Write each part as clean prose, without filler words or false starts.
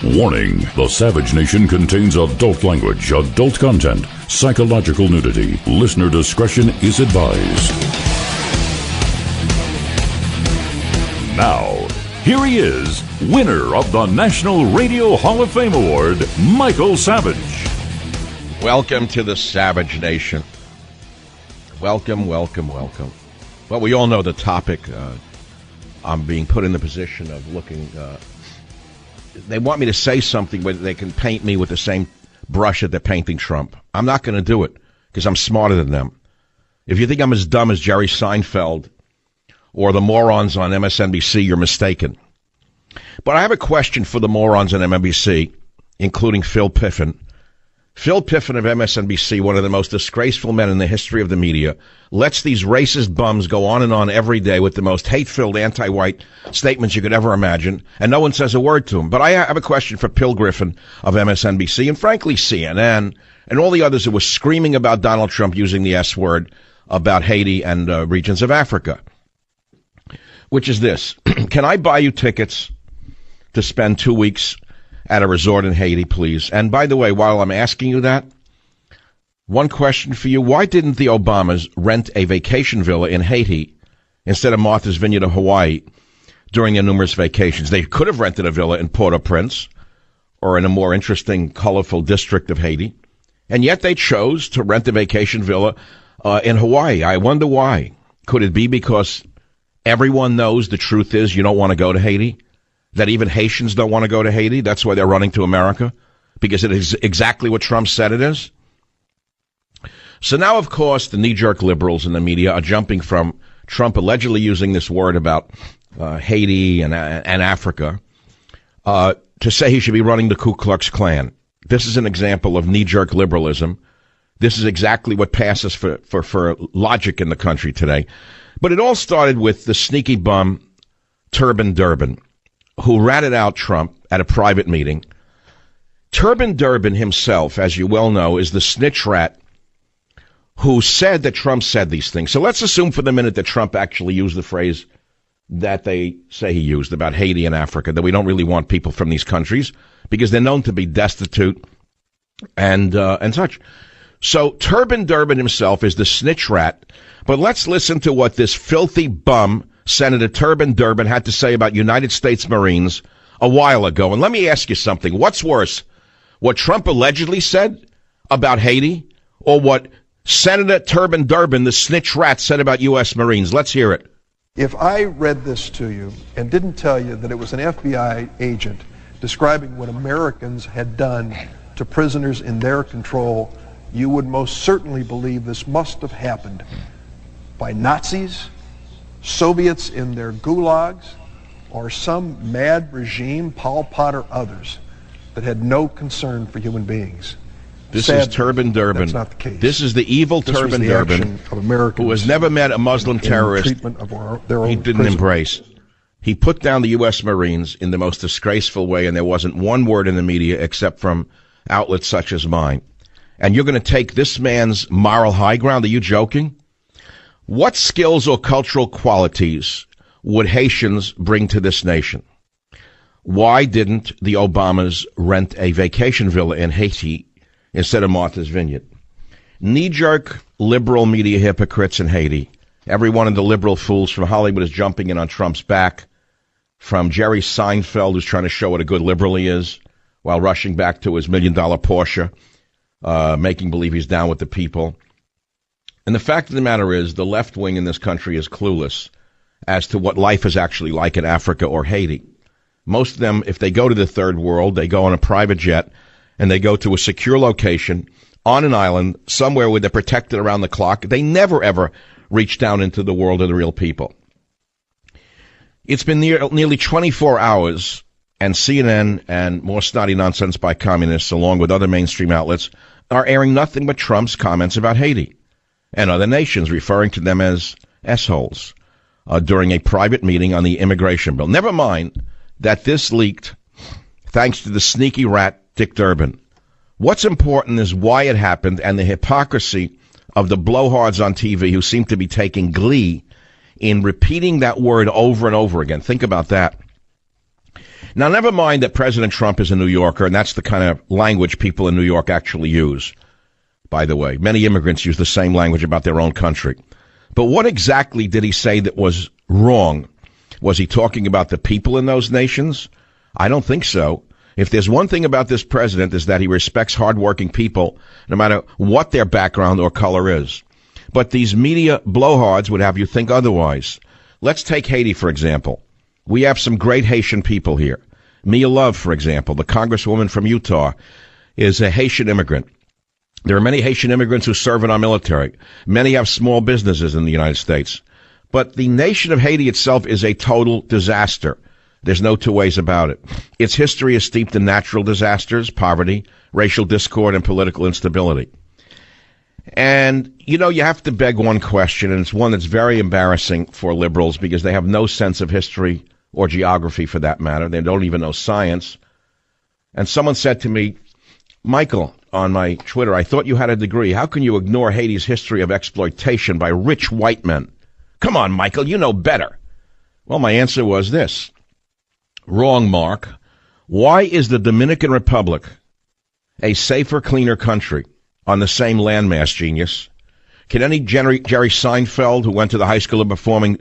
Warning, the Savage Nation contains adult language, adult content, psychological nudity. Listener discretion is advised. Now, here he is, winner of the National Radio Hall of Fame Award, Michael Savage. Welcome to the Savage Nation. Welcome, welcome, welcome. Well, we all know the topic. I'm being put in the position of looking... they want me to say something where they can paint me with the same brush that they're painting Trump. I'm not going to do it because I'm smarter than them. If you think I'm as dumb as Jerry Seinfeld or the morons on MSNBC, you're mistaken. But I have a question for the morons on MSNBC, including Phil Piffin. Phil Piffin of MSNBC, one of the most disgraceful men in the history of the media, lets these racist bums go on and on every day with the most hate-filled anti-white statements you could ever imagine, and no one says a word to him. But I have a question for Phil Griffin of MSNBC, and frankly CNN, and all the others who were screaming about Donald Trump using the S word about Haiti and regions of Africa, which is this. Can I buy you tickets to spend 2 weeks at a resort in Haiti, please? And by the way, while I'm asking you that, one question for you. Why didn't the Obamas rent a vacation villa in Haiti instead of Martha's Vineyard or Hawaii during their numerous vacations? They could have rented a villa in Port-au-Prince or in a more interesting, colorful district of Haiti. And yet they chose to rent a vacation villa in Hawaii. I wonder why. Could it be because everyone knows the truth is you don't want to go to Haiti? That even Haitians don't want to go to Haiti? That's why they're running to America? Because it is exactly what Trump said it is? So now, of course, the knee-jerk liberals in the media are jumping from Trump allegedly using this word about Haiti and Africa to say he should be running the Ku Klux Klan. This is an example of knee-jerk liberalism. This is exactly what passes for logic in the country today. But it all started with the sneaky bum Turban Durbin, who ratted out Trump at a private meeting. Turban Durbin himself, as you well know, is the snitch rat who said that Trump said these things. So let's assume for the minute that Trump actually used the phrase that they say he used about Haiti and Africa, that we don't really want people from these countries because they're known to be destitute and such. So Turban Durbin himself is the snitch rat. But let's listen to what this filthy bum Senator Turban Durbin had to say about United States Marines a while ago. And let me ask you something. What's worse, what Trump allegedly said about Haiti or what Senator Turban Durbin, the snitch rat, said about U.S. Marines? Let's hear it. If I read this to you and didn't tell you that it was an FBI agent describing what Americans had done to prisoners in their control, you would most certainly believe this must have happened by Nazis, Soviets in their gulags, or some mad regime, Pol Pot or others, that had no concern for human beings. This Sadly, is Turban Durbin. That's not the case. This is the evil Turban Durbin who has never met a Muslim terrorist he didn't embrace. He put down the U.S. Marines in the most disgraceful way, and there wasn't one word in the media except from outlets such as mine. And you're going to take this man's moral high ground? Are you joking? What skills or cultural qualities would Haitians bring to this nation? Why didn't the Obamas rent a vacation villa in Haiti instead of Martha's Vineyard? Knee-jerk liberal media hypocrites in Haiti. Every one of the liberal fools from Hollywood is jumping in on Trump's back, from Jerry Seinfeld, who's trying to show what a good liberal he is, while rushing back to his $1 million Porsche, making believe he's down with the people. And the fact of the matter is, the left wing in this country is clueless as to what life is actually like in Africa or Haiti. Most of them, if they go to the third world, they go on a private jet and they go to a secure location on an island somewhere where they're protected around the clock. They never, ever reach down into the world of the real people. It's been nearly 24 hours, and CNN and more snotty nonsense by communists, along with other mainstream outlets, are airing nothing but Trump's comments about Haiti and other nations, referring to them as S-holes during a private meeting on the immigration bill. Never mind that this leaked thanks to the sneaky rat Dick Durbin. What's important is why it happened and the hypocrisy of the blowhards on TV who seem to be taking glee in repeating that word over and over again. Think about that. Now, never mind that President Trump is a New Yorker, and that's the kind of language people in New York actually use, by the way. Many immigrants use the same language about their own country. But what exactly did he say that was wrong? Was he talking about the people in those nations? I don't think so. If there's one thing about this president is that he respects hardworking people, no matter what their background or color is. But these media blowhards would have you think otherwise. Let's take Haiti, for example. We have some great Haitian people here. Mia Love, for example, the congresswoman from Utah, is a Haitian immigrant. There are many Haitian immigrants who serve in our military. Many have small businesses in the United States. But the nation of Haiti itself is a total disaster. There's no two ways about it. Its history is steeped in natural disasters, poverty, racial discord, and political instability. And, you know, you have to beg one question, and it's one that's very embarrassing for liberals because they have no sense of history or geography for that matter. They don't even know science. And someone said to me, Michael, on my Twitter, I thought you had a degree. How can you ignore Haiti's history of exploitation by rich white men? Come on, Michael, you know better. Well, my answer was this. Wrong, Mark. Why is the Dominican Republic a safer, cleaner country on the same landmass, genius? Can any Jerry Seinfeld, who went to the High School of Performing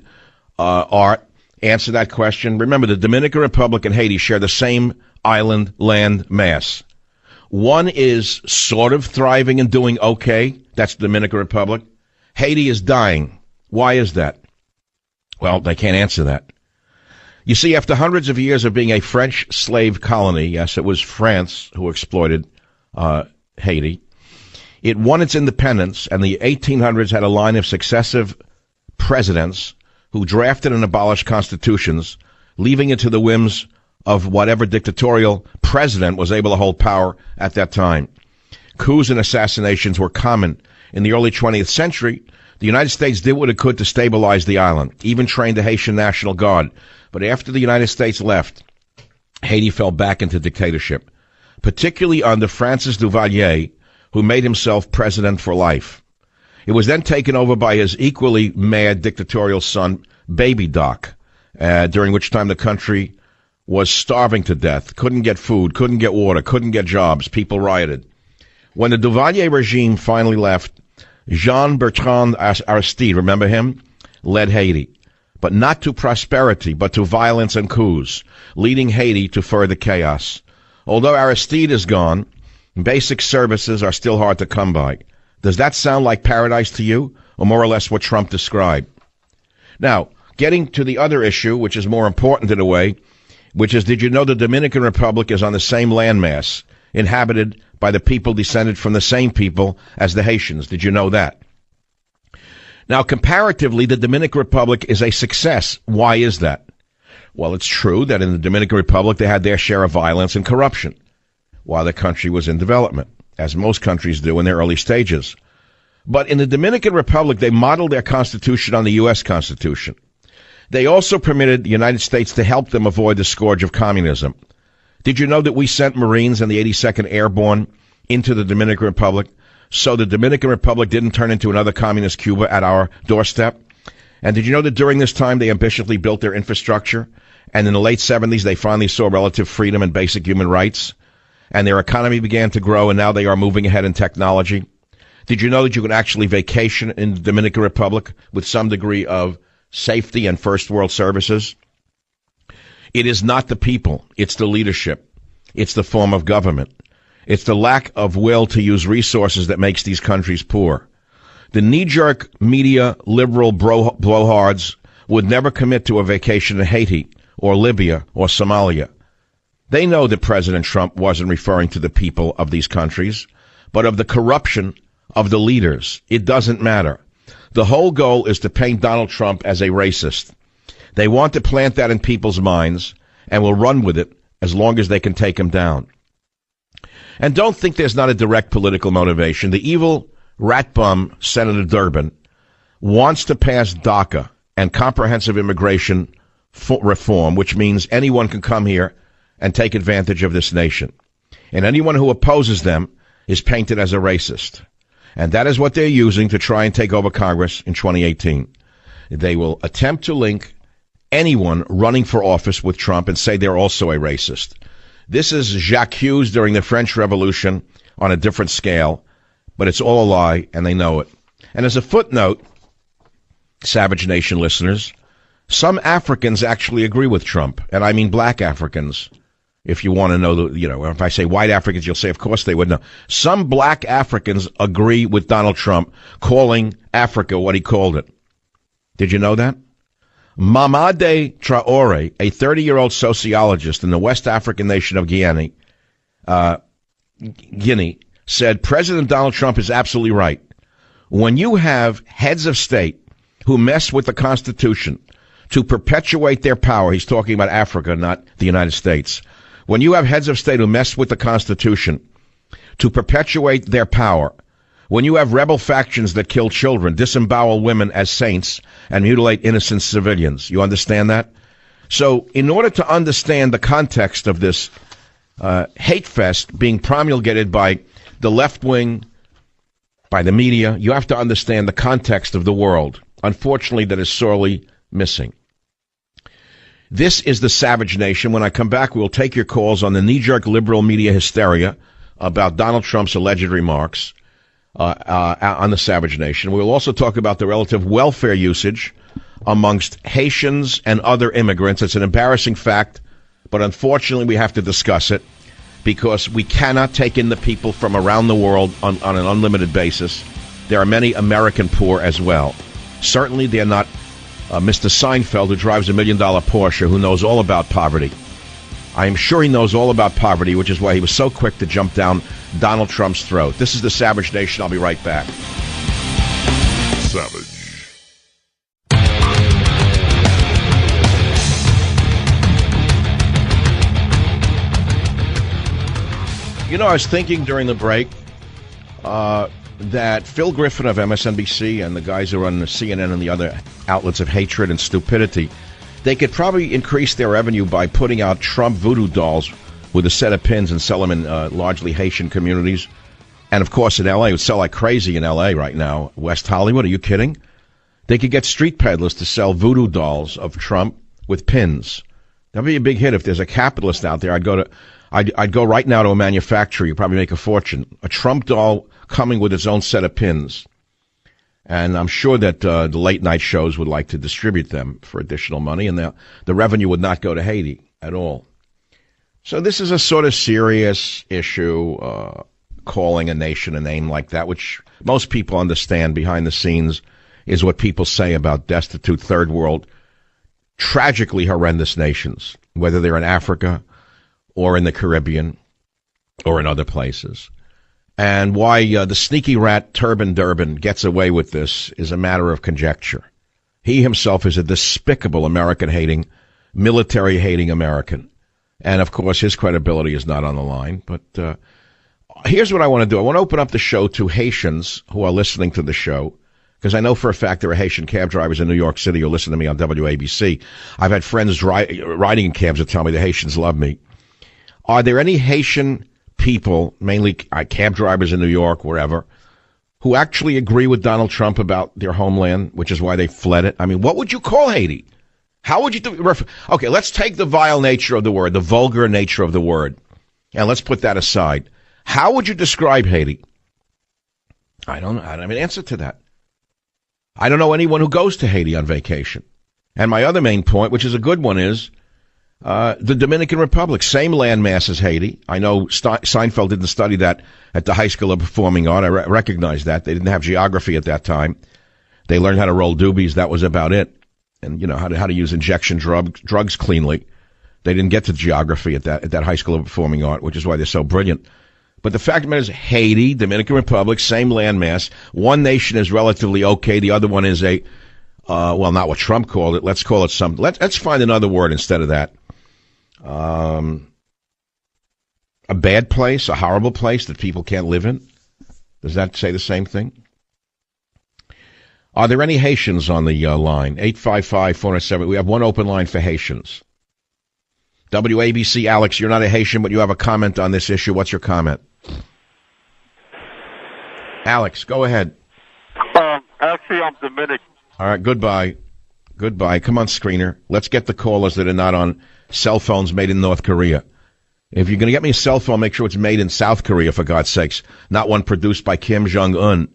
Art, answer that question? Remember, the Dominican Republic and Haiti share the same island land mass. One is sort of thriving and doing okay. That's the Dominican Republic. Haiti is dying. Why is that? Well, they can't answer that. You see, after hundreds of years of being a French slave colony, yes, it was France who exploited Haiti, it won its independence, and the 1800s had a line of successive presidents who drafted and abolished constitutions, leaving it to the whims of whatever dictatorial president was able to hold power at that time. Coups and assassinations were common. In the early 20th century, the United States did what it could to stabilize the island, even trained the Haitian National Guard. But after the United States left, Haiti fell back into dictatorship, particularly under Francis Duvalier, who made himself president for life. It was then taken over by his equally mad dictatorial son, Baby Doc, during which time the country was starving to death, couldn't get food, couldn't get water, couldn't get jobs. People rioted. When the Duvalier regime finally left, Jean-Bertrand Aristide, remember him, led Haiti, but not to prosperity, but to violence and coups, leading Haiti to further chaos. Although Aristide is gone, basic services are still hard to come by. Does that sound like paradise to you, or more or less what Trump described? Now, getting to the other issue, which is more important in a way, which is, did you know the Dominican Republic is on the same landmass, inhabited by the people descended from the same people as the Haitians? Did you know that? Now, comparatively, the Dominican Republic is a success. Why is that? Well, it's true that in the Dominican Republic they had their share of violence and corruption while the country was in development, as most countries do in their early stages. But in the Dominican Republic, they modeled their constitution on the U.S. Constitution. They also permitted the United States to help them avoid the scourge of communism. Did you know that we sent Marines and the 82nd Airborne into the Dominican Republic so the Dominican Republic didn't turn into another communist Cuba at our doorstep? And did you know that during this time they ambitiously built their infrastructure? And in the late 70s, they finally saw relative freedom and basic human rights? And their economy began to grow, and now they are moving ahead in technology? Did you know that you can actually vacation in the Dominican Republic with some degree of safety and first world services? It is not the people. It's the leadership. It's the form of government. It's the lack of will to use resources that makes these countries poor. The knee-jerk media liberal blowhards would never commit to a vacation in Haiti or Libya or Somalia. They know that President Trump wasn't referring to the people of these countries, but of the corruption of the leaders. It doesn't matter. The whole goal is to paint Donald Trump as a racist. They want to plant that in people's minds and will run with it as long as they can take him down. And don't think there's not a direct political motivation. The evil rat bum Senator Durbin wants to pass DACA and comprehensive immigration reform, which means anyone can come here and take advantage of this nation. And anyone who opposes them is painted as a racist. And that is what they're using to try and take over Congress in 2018. They will attempt to link anyone running for office with Trump and say they're also a racist. This is Jacques Hughes during the French Revolution on a different scale, but it's all a lie, and they know it. And as a footnote, Savage Nation listeners, some Africans actually agree with Trump, and I mean black Africans. If you want to know, if I say white Africans, you'll say, of course they would know. Some black Africans agree with Donald Trump calling Africa what he called it. Did you know that? Mamadi Traore, a 30-year-old sociologist in the West African nation of Guinea, said President Donald Trump is absolutely right. When you have heads of state who mess with the Constitution to perpetuate their power, he's talking about Africa, not the United States. When you have heads of state who mess with the Constitution to perpetuate their power, when you have rebel factions that kill children, disembowel women as saints, and mutilate innocent civilians, you understand that? So in order to understand the context of this hate fest being promulgated by the left wing, by the media, you have to understand the context of the world. Unfortunately, that is sorely missing. This is the Savage Nation. When I come back, we'll take your calls on the knee-jerk liberal media hysteria about Donald Trump's alleged remarks on the Savage Nation. We'll also talk about the relative welfare usage amongst Haitians and other immigrants. It's an embarrassing fact, but unfortunately we have to discuss it because we cannot take in the people from around the world on an unlimited basis. There are many American poor as well. Certainly they're not Mr. Seinfeld, who drives $1 million Porsche, who knows all about poverty. I am sure he knows all about poverty, which is why he was so quick to jump down Donald Trump's throat. This is the Savage Nation. I'll be right back. Savage. You know, I was thinking during the break that Phil Griffin of MSNBC and the guys who run CNN and the other outlets of hatred and stupidity, they could probably increase their revenue by putting out Trump voodoo dolls with a set of pins and sell them in largely Haitian communities. And, of course, in L.A., it would sell like crazy in L.A. right now. West Hollywood, are you kidding? They could get street peddlers to sell voodoo dolls of Trump with pins. That would be a big hit. If there's a capitalist out there, I'd go right now to a manufacturer. You'd probably make a fortune. A Trump doll coming with its own set of pins. And I'm sure that the late-night shows would like to distribute them for additional money, and the revenue would not go to Haiti at all. So this is a sort of serious issue, calling a nation a name like that, which most people understand behind the scenes is what people say about destitute third world, tragically horrendous nations, whether they're in Africa or in the Caribbean or in other places. And why the sneaky rat Turban Durbin gets away with this is a matter of conjecture. He himself is a despicable American-hating, military-hating American. And, of course, his credibility is not on the line. But here's what I want to do. I want to open up the show to Haitians who are listening to the show, because I know for a fact there are Haitian cab drivers in New York City who listen to me on WABC. I've had friends riding in cabs that tell me the Haitians love me. Are there any Haitian people, mainly cab drivers in New York, wherever, who actually agree with Donald Trump about their homeland, which is why they fled it? I mean, what would you call Haiti? How would you do? Okay, let's take the vile nature of the word, the vulgar nature of the word, and let's put that aside. How would you describe Haiti? I don't know. I don't have an answer to that. I don't know anyone who goes to Haiti on vacation. And my other main point, which is a good one, is the Dominican Republic, same landmass as Haiti. I know Seinfeld didn't study that at the High School of Performing Art. I recognize that. They didn't have geography at that time. They learned how to roll doobies. That was about it. And, you know, how to use injection drugs cleanly. They didn't get to geography at that High School of Performing Art, which is why they're so brilliant. But the fact of the matter is Haiti, Dominican Republic, same landmass. One nation is relatively okay. The other one is well, not what Trump called it. Let's call it something. Let's find another word instead of that. A bad place, a horrible place that people can't live in. Does that say the same thing? Are there any Haitians on the line? 855-407. We have one open line for Haitians. WABC, Alex, you're not a Haitian, but you have a comment on this issue. What's your comment? Alex, go ahead. Actually, I'm Dominican. All right, goodbye. Goodbye. Come on, screener. Let's get the callers that are not on cell phones made in North Korea. If you're going to get me a cell phone, make sure it's made in South Korea, for God's sakes, not one produced by Kim Jong-un.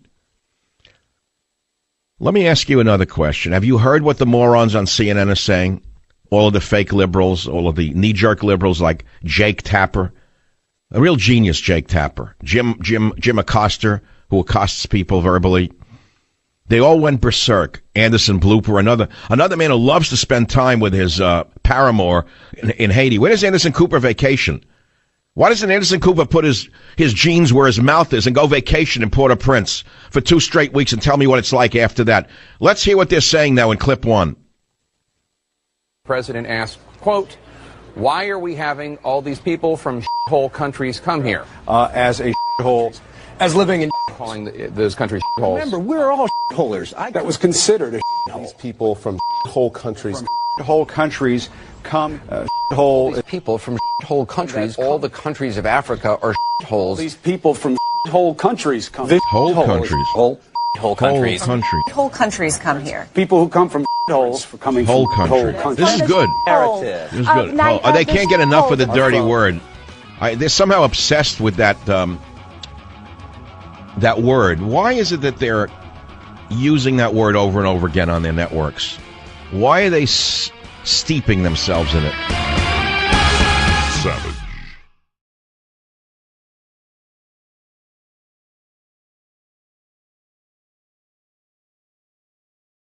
Let me ask you another question. Have you heard what the morons on CNN are saying? All of the fake liberals, all of the knee-jerk liberals like Jake Tapper. A real genius, Jake Tapper. Jim Acosta, who accosts people verbally. They all went berserk. Anderson Blooper, another man who loves to spend time with his paramour in Haiti. Where does Anderson Cooper vacation? Why doesn't Anderson Cooper put his jeans where his mouth is and go vacation in Port-au-Prince for 2 straight weeks and tell me what it's like after that? Let's hear what they're saying now in clip 1. President asked, quote, why are we having all these people from shithole countries come here? As a shithole, as living in calling those countries shitholes. Remember, we're all shitholers. That was considered a shithole. These people from shithole countries. From shithole countries come shithole. These people from shithole countries, all the countries of Africa are shitholes. These people from shithole countries come. Whole countries. Whole countries. Whole countries come here. People who come from holes for coming whole from country. whole countries. This is good. This is good. They can't get enough of the dirty word. They're somehow obsessed with that that word. Why is it that they're using that word over and over again on their networks? Why are they steeping themselves in it? Savage.